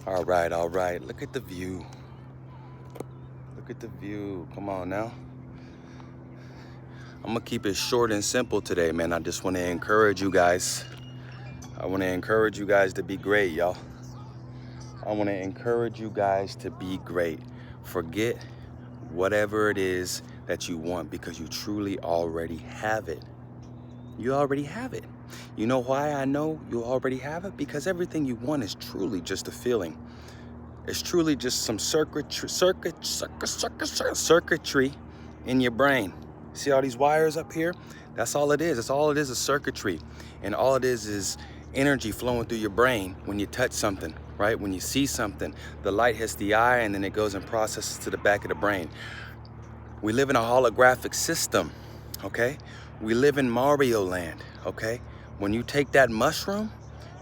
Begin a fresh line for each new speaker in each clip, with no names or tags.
All right, all right. Look at the view. Look at the view. Come on now. I'm gonna keep it short and simple today, man. I just want to encourage you guys. I want to encourage you guys to be great, y'all. I want to encourage you guys to be great. Forget whatever it is that you want because you truly already have it. You already have it. You know why I know you already have it? Because everything you want is truly just a feeling. It's truly just some circuitry in your brain. See all these wires up here? That's all it is. That's all it is circuitry. And all it is energy flowing through your brain when you touch something, right? When you see something, the light hits the eye and then it goes and processes to the back of the brain. We live in a holographic system, okay? We live in Mario land, okay? When you take that mushroom,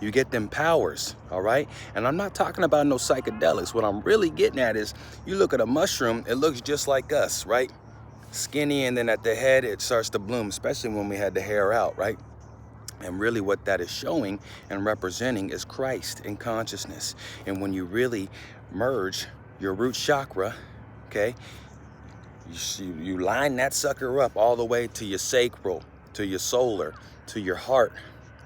you get them powers, all right? And I'm not talking about no psychedelics. What I'm really getting at is you look at a mushroom, it looks just like us, right? Skinny, and then at the head, it starts to bloom, especially when we had the hair out, right? And really what that is showing and representing is Christ in consciousness. And when you really merge your root chakra, okay, you line that sucker up all the way to your sacral, to your solar, to your heart,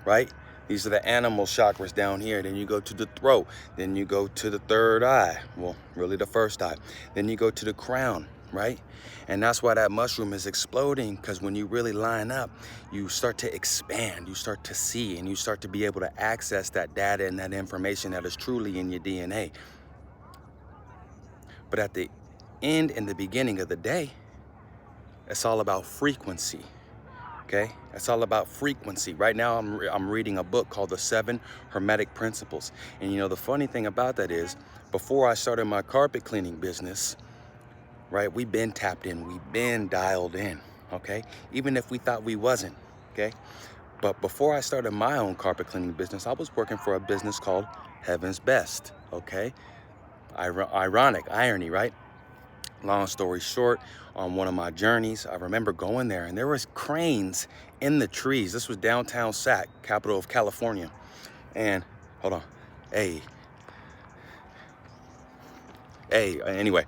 right? These are the animal chakras down here. Then you go to the throat. Then you go to the third eye. Well, really the first eye. Then you go to the crown, right? And that's why that mushroom is exploding, because when you really line up, you start to expand, you start to see, and you start to be able to access that data and that information that is truly in your DNA. But at the end and the beginning of the day, it's all about frequency. Okay, it's all about frequency. Right now, I'm reading a book called The 7 Hermetic Principles. And you know, the funny thing about that is, before I started my carpet cleaning business, right, we've been tapped in, we've been dialed in, okay? Even if we thought we wasn't, okay? But before I started my own carpet cleaning business, I was working for a business called Heaven's Best, okay? Ironic, irony, right? Long story short, on one of my journeys, I remember going there and there was cranes in the trees. This was downtown Sac, capital of California. And hold on, hey, anyway.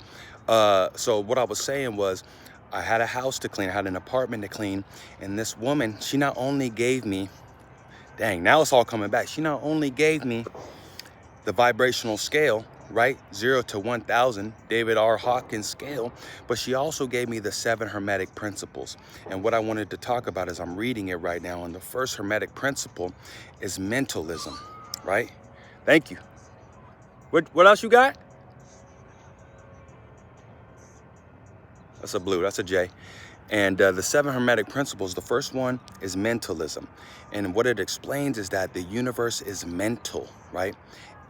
So what I was saying was I had a house to clean, I had an apartment to clean. And this woman, she not only gave me, dang, now it's all coming back. She not only gave me the vibrational scale, right? 0 to 1,000, David R. Hawkins scale, but she also gave me the 7 Hermetic Principles. And what I wanted to talk about is I'm reading it right now. And the first Hermetic Principle is mentalism, right? Thank you. What else you got? That's a blue, that's a J. And the 7 Hermetic Principles, the first one is mentalism. And what it explains is that the universe is mental, right?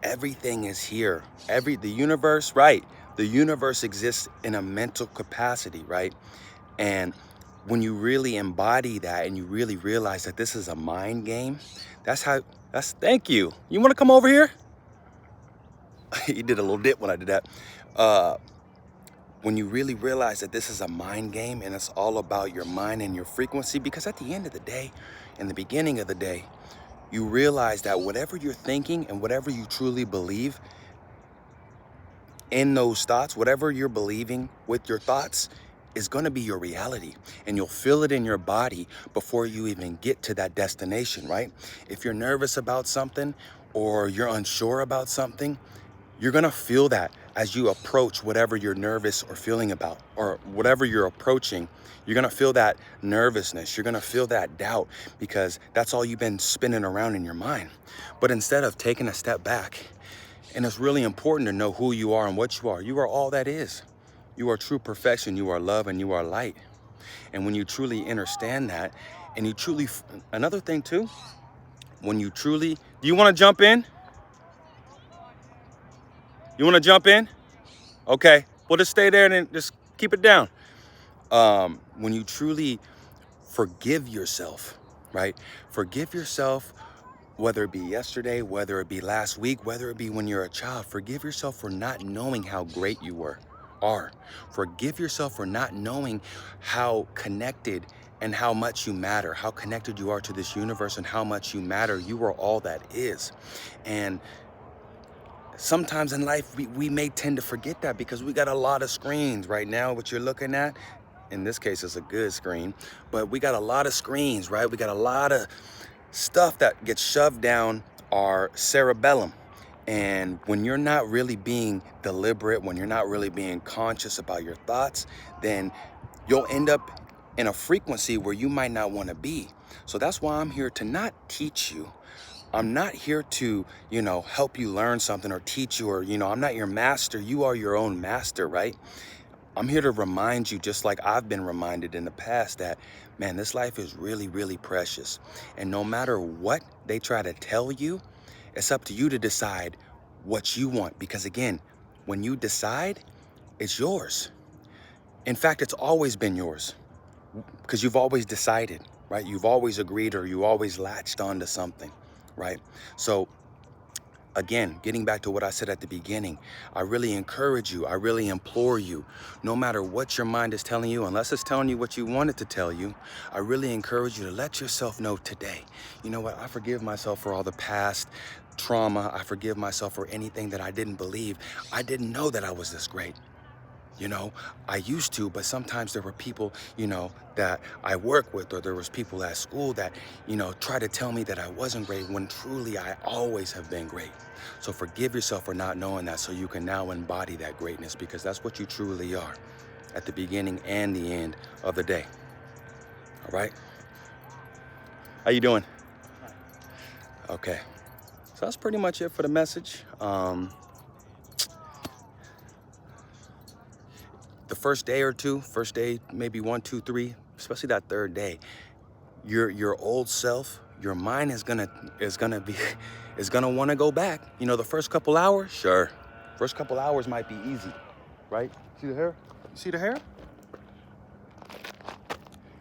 Everything is here. The universe, right? The universe exists in a mental capacity, right? And when you really embody that and you really realize that this is a mind game, thank you. You want to come over here? You did a little dip when I did that. When you really realize that this is a mind game and it's all about your mind and your frequency, because at the end of the day, in the beginning of the day, you realize that whatever you're thinking and whatever you truly believe in those thoughts, whatever you're believing with your thoughts is going to be your reality, and you'll feel it in your body before you even get to that destination, right? If you're nervous about something or you're unsure about something, you're gonna feel that as you approach whatever you're nervous or feeling about, or whatever you're approaching. You're gonna feel that nervousness. You're gonna feel that doubt, because that's all you've been spinning around in your mind. But instead of taking a step back, and it's really important to know who you are and what you are all that is. You are true perfection, you are love, and you are light. And when you truly understand that, and you truly, another thing too, when you truly, do you wanna jump in? You wanna jump in? Okay, well, just stay there and then just keep it down. When you truly forgive yourself, right? Forgive yourself, whether it be yesterday, whether it be last week, whether it be when you're a child. Forgive yourself for not knowing how great you are. Forgive yourself for not knowing how connected and how much you matter, how connected you are to this universe and how much you matter. You are all that is. And sometimes in life, we may tend to forget that because we got a lot of screens right now. What you're looking at, in this case, is a good screen, but we got a lot of screens, right? We got a lot of stuff that gets shoved down our cerebellum. And when you're not really being deliberate, when you're not really being conscious about your thoughts, then you'll end up in a frequency where you might not want to be. So that's why I'm here to not teach you. I'm not here to, help you learn something or teach you, or, I'm not your master. You are your own master, right? I'm here to remind you, just like I've been reminded in the past, that, man, this life is really, really precious. And no matter what they try to tell you, it's up to you to decide what you want. Because again, when you decide, it's yours. In fact, it's always been yours because you've always decided, right? You've always agreed, or you always latched onto something, right? So again, getting back to what I said at the beginning, I really encourage you, I really implore you, no matter what your mind is telling you, unless it's telling you what you want it to tell you, I really encourage you to let yourself know today, you know what, I forgive myself for all the past trauma. I forgive myself for anything that I didn't believe. I didn't know that I was this great. I used to, but sometimes there were people, that I work with, or there was people at school that, try to tell me that I wasn't great when truly I always have been great. So forgive yourself for not knowing that, so you can now embody that greatness, because that's what you truly are at the beginning and the end of the day. All right? How you doing? Okay. So that's pretty much it for the message. The first day or two, maybe 1, 2, 3, especially that third day, your old self, your mind is gonna want to go back. The first couple hours, sure. First couple hours might be easy, right? See the hair? You see the hair?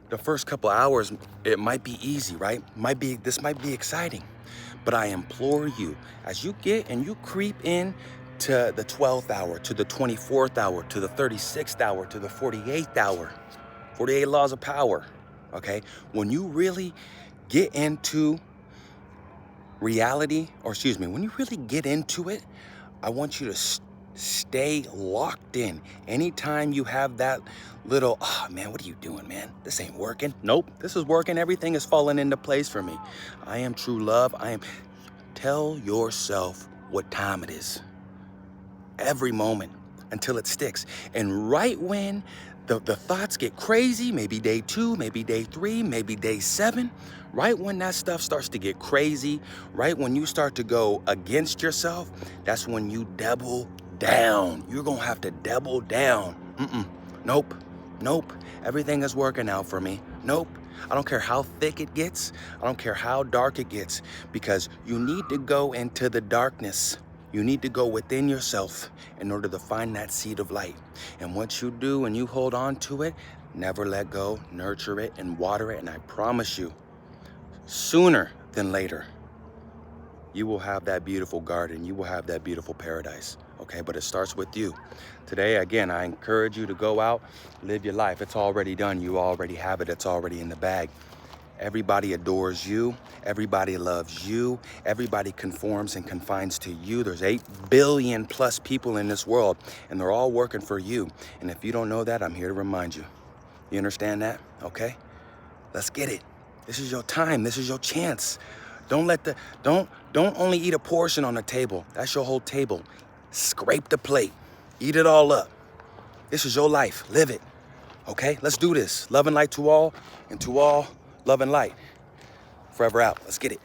The first couple hours, it might be easy, right? This might be exciting. But I implore you, as you get and you creep in to the 12th hour, to the 24th hour, to the 36th hour, to the 48th hour, 48 laws of power, okay? When you really get into reality, when you really get into it, I want you to stay locked in. Anytime you have that little, oh man, what are you doing, man? This ain't working. Nope, this is working. Everything is falling into place for me. I am true love. Tell yourself what time it is. Every moment until it sticks. And right when the thoughts get crazy, maybe day 2, maybe day 3, maybe day 7, right when that stuff starts to get crazy, right when you start to go against yourself, that's when you double down. You're gonna have to double down. Nope. Everything is working out for me. Nope. I don't care how thick it gets. I don't care how dark it gets, because you need to go into the darkness. You need to go within yourself in order to find that seed of light. And once you do and you hold on to it, never let go, nurture it and water it. And I promise you, sooner than later, you will have that beautiful garden. You will have that beautiful paradise. Okay, but it starts with you. Today, again, I encourage you to go out, live your life. It's already done. You already have it. It's already in the bag. Everybody adores you. Everybody loves you. Everybody conforms and confines to you. There's 8 billion plus people in this world, and they're all working for you. And if you don't know that, I'm here to remind you. You understand that? Okay? Let's get it. This is your time. This is your chance. Don't only eat a portion on the table. That's your whole table. Scrape the plate. Eat it all up. This is your life. Live it. Okay? Let's do this. Love and light to all, and to all, love and light. Forever out. Let's get it.